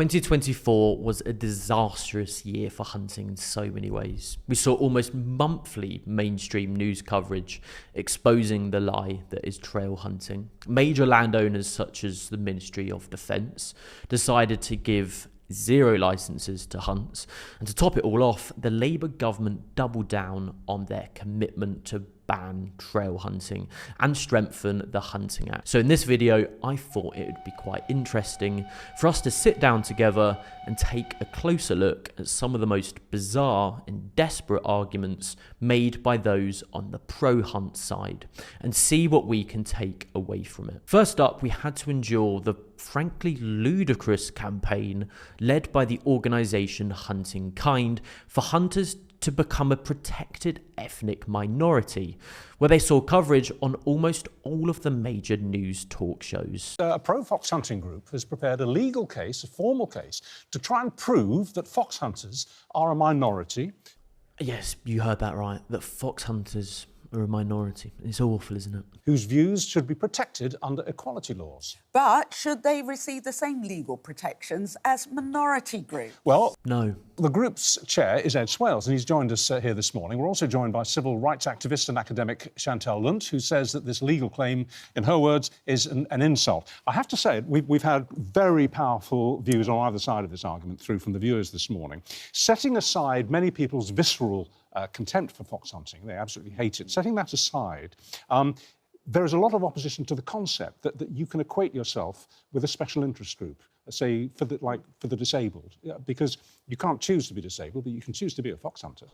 2024 was a disastrous year for hunting in so many ways. We saw almost monthly mainstream news coverage exposing the lie that is trail hunting. Major landowners such as the Ministry of Defence decided to give 0 licences to hunt, and to top it all off, the Labour government doubled down on their commitment to ban trail hunting and strengthen the Hunting Act. So in this video, I thought it would be quite interesting for us to sit down together and take a closer look at some of the most bizarre and desperate arguments made by those on the pro-hunt side and see what we can take away from it. First up, we had to endure the frankly ludicrous campaign led by the organisation Hunting Kind for hunters to become a protected ethnic minority, where they saw coverage on almost all of the major news talk shows. A pro-fox hunting group has prepared a legal case, a formal case, to try and prove that fox hunters are a minority. Yes, you heard that right, that fox hunters are a minority. It's awful, isn't it? Whose views should be protected under equality laws. But should they receive the same legal protections as minority groups? Well, no. The group's chair is Ed Swales, and he's joined us here this morning. We're also joined by civil rights activist and academic Chantal Lunt, who says that this legal claim, in her words, is an insult. I have to say, we've had very powerful views on either side of this argument through from the viewers this morning. Setting aside many people's visceral contempt for fox hunting, they absolutely hate it. Setting that aside, there is a lot of opposition to the concept that you can equate yourself with a special interest group, say for the disabled, because you can't choose to be disabled, but you can choose to be a fox hunter.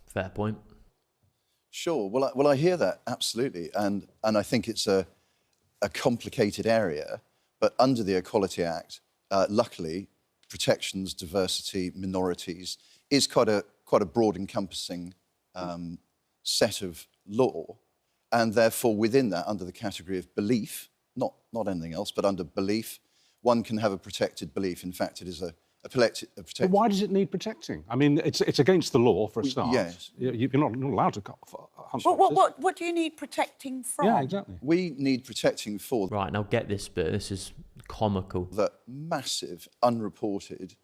Fair point. Sure. Well, I hear that absolutely, and I think it's a complicated area, but under the Equality Act, luckily, protections, diversity, minorities is quite a broad encompassing set of law, and therefore within that, under the category of belief, not anything else, but under belief, one can have a protected belief. In fact, it is a protected... But why does it need protecting? I mean, it's against the law for a start. Yes. You're not allowed to hunt. What do you need protecting from? Yeah, exactly. We need protecting for... Right, now get this bit, this is comical. ...that massive, unreported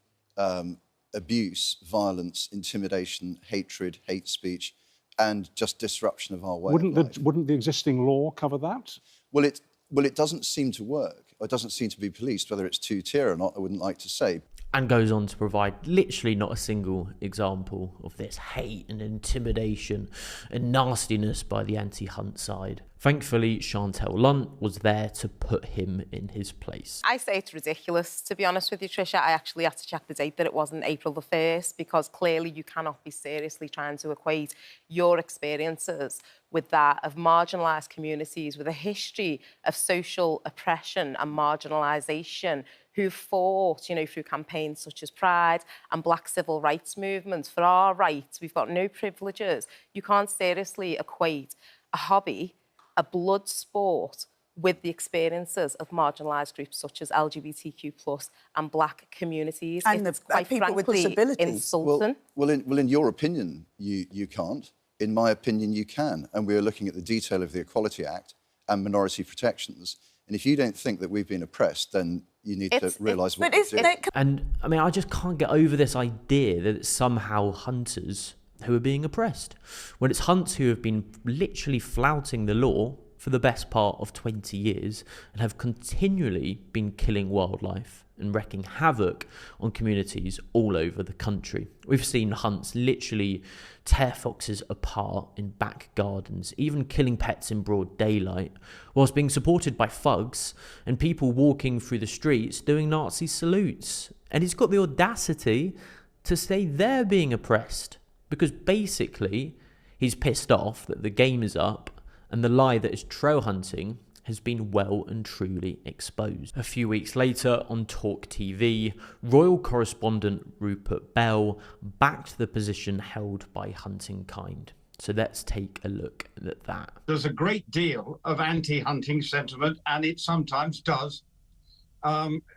abuse, violence, intimidation, hatred, hate speech, and just disruption of our way of life. Wouldn't the existing law cover that? Well, it doesn't seem to work. It doesn't seem to be policed. Whether it's two-tier or not, I wouldn't like to say. And goes on to provide literally not a single example of this hate and intimidation and nastiness by the anti-hunt side. Thankfully, Chantal Lunt was there to put him in his place. I say it's ridiculous, to be honest with you, Tricia. I actually had to check the date that it wasn't April the 1st, because clearly you cannot be seriously trying to equate your experiences with that of marginalised communities with a history of social oppression and marginalisation, who fought, through campaigns such as Pride and Black civil rights movements for our rights. We've got no privileges. You can't seriously equate a hobby, a blood sport, with the experiences of marginalised groups such as LGBTQ+ and Black communities. And it's quite people frankly with disabilities. insulting. Well, in your opinion, you can't. In my opinion, you can. And we're looking at the detail of the Equality Act and minority protections. And if you don't think that we've been oppressed, then you need to realise what we're doing. And, I mean, I just can't get over this idea that it's somehow hunters who are being oppressed, when it's hunts who have been literally flouting the law for the best part of 20 years and have continually been killing wildlife and wreaking havoc on communities all over the country. We've seen hunts literally tear foxes apart in back gardens, even killing pets in broad daylight, whilst being supported by thugs and people walking through the streets doing Nazi salutes. And he's got the audacity to say they're being oppressed, because basically he's pissed off that the game is up and the lie that is trail hunting has been well and truly exposed. A few weeks later on Talk TV, royal correspondent Rupert Bell backed the position held by Hunting Kind. So let's take a look at that. There's a great deal of anti-hunting sentiment, and it sometimes does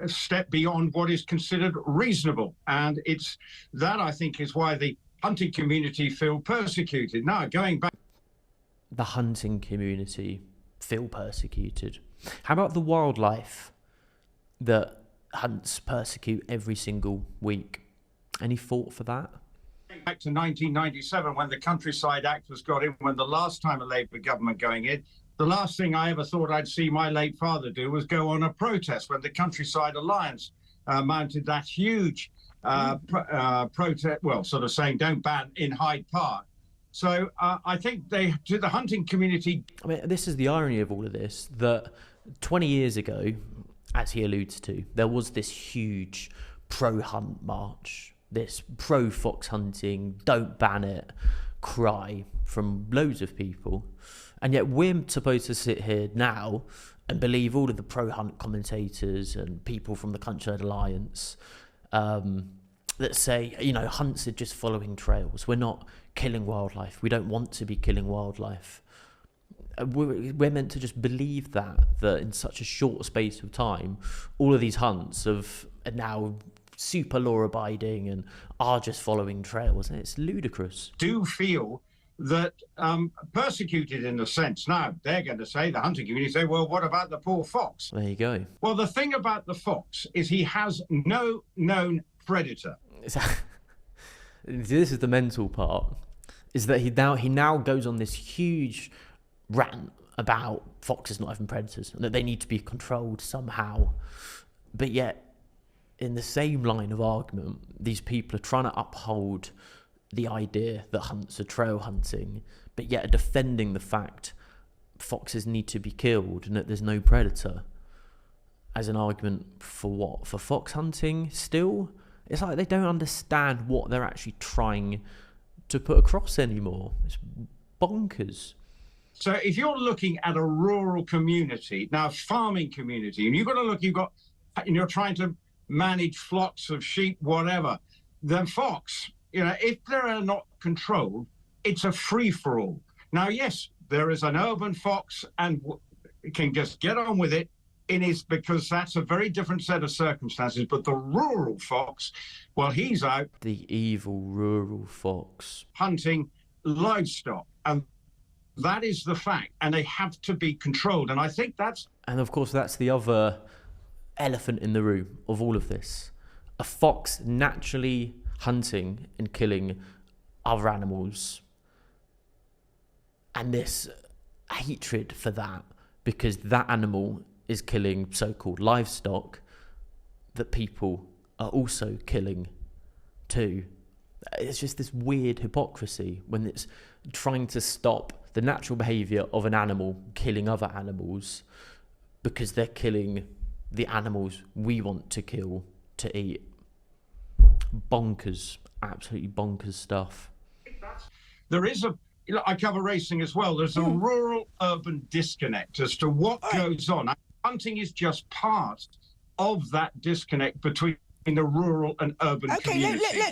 step beyond what is considered reasonable. And it's that, I think, is why the hunting community feel persecuted. Now, going back... The hunting community feel persecuted. How about the wildlife that hunts persecute every single week. Any thought for that? Back to 1997, when the Countryside Act was got in, when the last time a Labour government going in, the last thing I ever thought I'd see my late father do was go on a protest when the Countryside Alliance mounted that huge protest, well, sort of saying don't ban in Hyde Park. So I think to the hunting community... I mean, this is the irony of all of this, that 20 years ago, as he alludes to, there was this huge pro-hunt march, this pro-fox hunting, don't ban it cry from loads of people. And yet we're supposed to sit here now and believe all of the pro-hunt commentators and people from the Countryside Alliance that say, you know, hunts are just following trails. We're not killing wildlife. We don't want to be killing wildlife. We're meant to just believe that in such a short space of time, all of these hunts are now super law-abiding and are just following trails. And it's ludicrous. Do feel that persecuted in a sense. Now, they're going to say, the hunting community say, well, what about the poor fox? There you go. Well, the thing about the fox is he has no known predator. This is the mental part, is that he now goes on this huge rant about foxes not having predators and that they need to be controlled somehow. But yet, in the same line of argument, these people are trying to uphold the idea that hunts are trail hunting, but yet are defending the fact foxes need to be killed and that there's no predator as an argument for what? For fox hunting still? It's like they don't understand what they're actually trying to put across anymore. It's bonkers. So if you're looking at a rural community, now farming community, and you're trying to manage flocks of sheep, whatever, then fox, you know, if they're not controlled, it's a free-for-all. Now, yes, there is an urban fox and can just get on with it. It is because that's a very different set of circumstances. But the rural fox, well, he's out. The evil rural fox. Hunting livestock. And that is the fact. And they have to be controlled. And I think that's... And of course, that's the other elephant in the room of all of this. A fox naturally hunting and killing other animals. And this hatred for that, because that animal is killing so-called livestock that people are also killing too. It's just this weird hypocrisy when it's trying to stop the natural behaviour of an animal killing other animals because they're killing the animals we want to kill to eat. Bonkers, absolutely bonkers stuff. There is I cover racing as well. There's a rural-urban disconnect as to what goes on. Hunting is just part of that disconnect between the rural and urban community.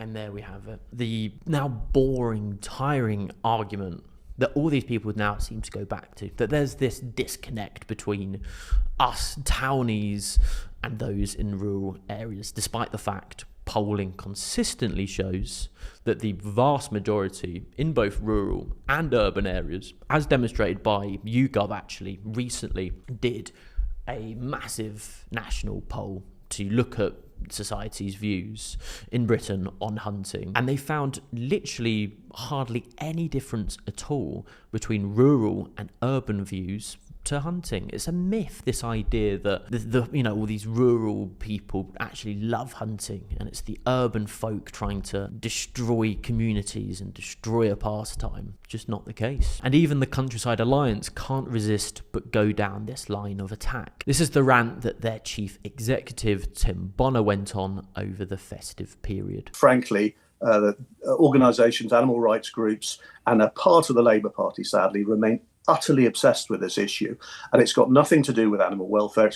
And there we have it. The now boring, tiring argument that all these people now seem to go back to, that there's this disconnect between us townies and those in rural areas, despite the fact polling consistently shows that the vast majority in both rural and urban areas, as demonstrated by YouGov actually recently did a massive national poll to look at society's views in Britain on hunting, and they found literally hardly any difference at all between rural and urban views to hunting. It's a myth, this idea that the all these rural people actually love hunting, and it's the urban folk trying to destroy communities and destroy a pastime. Just not the case. And even the Countryside Alliance can't resist but go down this line of attack. This is the rant that their chief executive Tim Bonner went on over the festive period. Frankly, the organisations, animal rights groups, and a part of the Labour Party, sadly, remain utterly obsessed with this issue, and it's got nothing to do with animal welfare.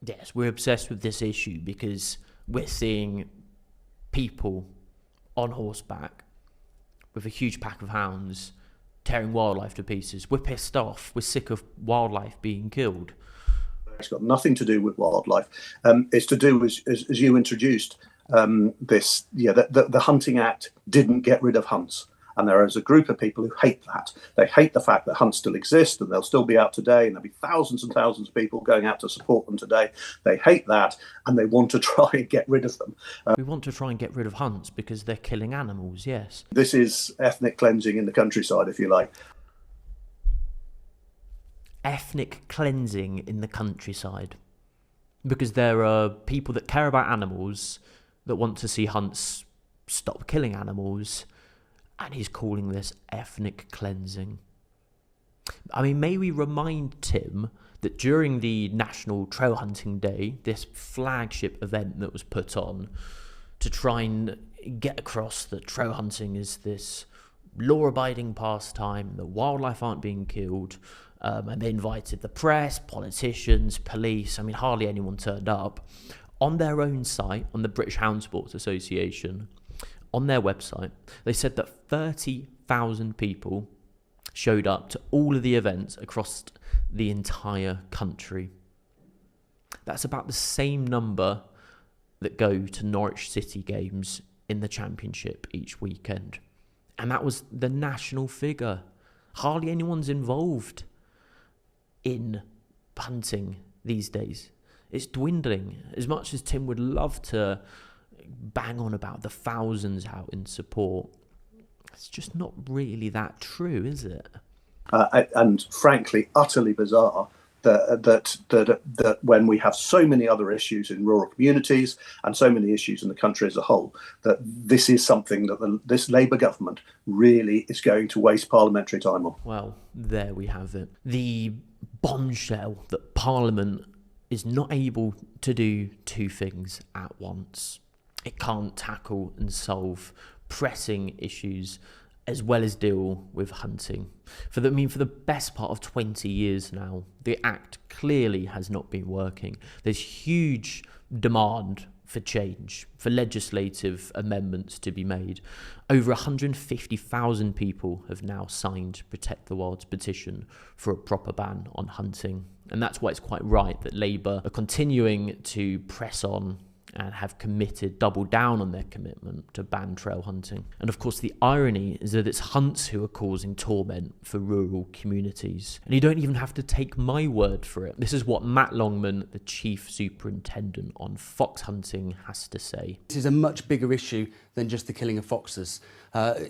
Yes, we're obsessed with this issue because we're seeing people on horseback with a huge pack of hounds tearing wildlife to pieces. We're pissed off. We're sick of wildlife being killed. It's got nothing to do with wildlife. It's to do, as you introduced, the Hunting Act didn't get rid of hunts. And there is a group of people who hate that. They hate the fact that hunts still exist and they'll still be out today, and there'll be thousands and thousands of people going out to support them today. They hate that, and they want to try and get rid of them. We want to try and get rid of hunts because they're killing animals, yes. This is ethnic cleansing in the countryside, if you like. Ethnic cleansing in the countryside. Because there are people that care about animals that want to see hunts stop killing animals, and he's calling this ethnic cleansing. I mean, may we remind Tim that during the National Trail Hunting Day, this flagship event that was put on to try and get across that trail hunting is this law-abiding pastime, that wildlife aren't being killed, and they invited the press, politicians, police. I mean, hardly anyone turned up. On their own site, on the British Hound Sports Association, on their website, they said that 30,000 people showed up to all of the events across the entire country. That's about the same number that go to Norwich City games in the Championship each weekend. And that was the national figure. Hardly anyone's involved in hunting these days. It's dwindling. As much as Tim would love to bang on about the thousands out in support, it's just not really that true, is it? And frankly, utterly bizarre that when we have so many other issues in rural communities and so many issues in the country as a whole, that this is something that this Labour government really is going to waste parliamentary time on. Well, there we have it. The bombshell that Parliament is not able to do two things at once. It can't tackle and solve pressing issues as well as deal with hunting. For the best part of 20 years now, the Act clearly has not been working. There's huge demand for change, for legislative amendments to be made. Over 150,000 people have now signed Protect the Wild's petition for a proper ban on hunting. And that's why it's quite right that Labour are continuing to press on and have doubled down on their commitment to ban trail hunting. And of course, the irony is that it's hunts who are causing torment for rural communities. And you don't even have to take my word for it. This is what Matt Longman, the Chief Superintendent on fox hunting, has to say. This is a much bigger issue than just the killing of foxes.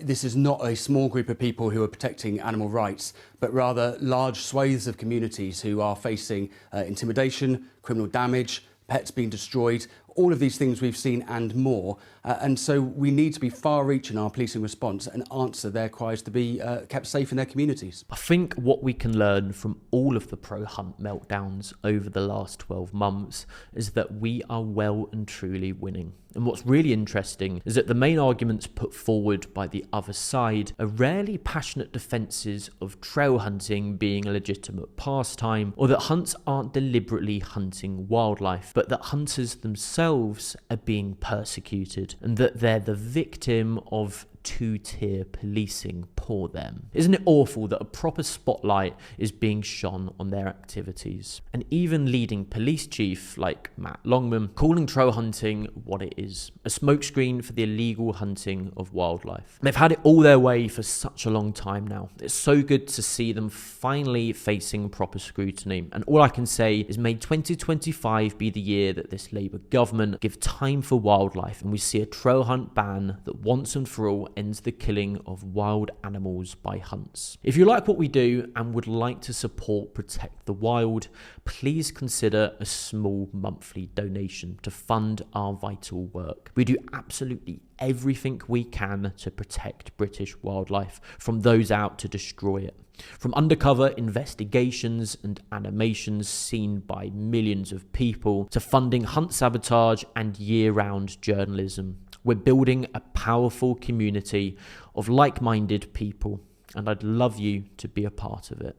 This is not a small group of people who are protecting animal rights, but rather large swathes of communities who are facing intimidation, criminal damage, pets being destroyed, all of these things we've seen and more. And so we need to be far-reaching in our policing response and answer their cries to be kept safe in their communities. I think what we can learn from all of the pro-hunt meltdowns over the last 12 months is that we are well and truly winning. And what's really interesting is that the main arguments put forward by the other side are rarely passionate defences of trail hunting being a legitimate pastime, or that hunts aren't deliberately hunting wildlife, but that hunters themselves are being persecuted and that they're the victim of two-tier policing. Poor them. Isn't it awful that a proper spotlight is being shone on their activities? And even leading police chief like Matt Longman calling trail hunting what it is, a smokescreen for the illegal hunting of wildlife. They've had it all their way for such a long time now. It's so good to see them finally facing proper scrutiny. And all I can say is may 2025 be the year that this Labour government give time for wildlife and we see a trail hunt ban that once and for all ends the killing of wild animals by hunts. If you like what we do and would like to support Protect the Wild, please consider a small monthly donation to fund our vital work. We do absolutely everything we can to protect British wildlife from those out to destroy it. From undercover investigations and animations seen by millions of people to funding hunt sabotage and year-round journalism. We're building a powerful community of like-minded people, and I'd love you to be a part of it.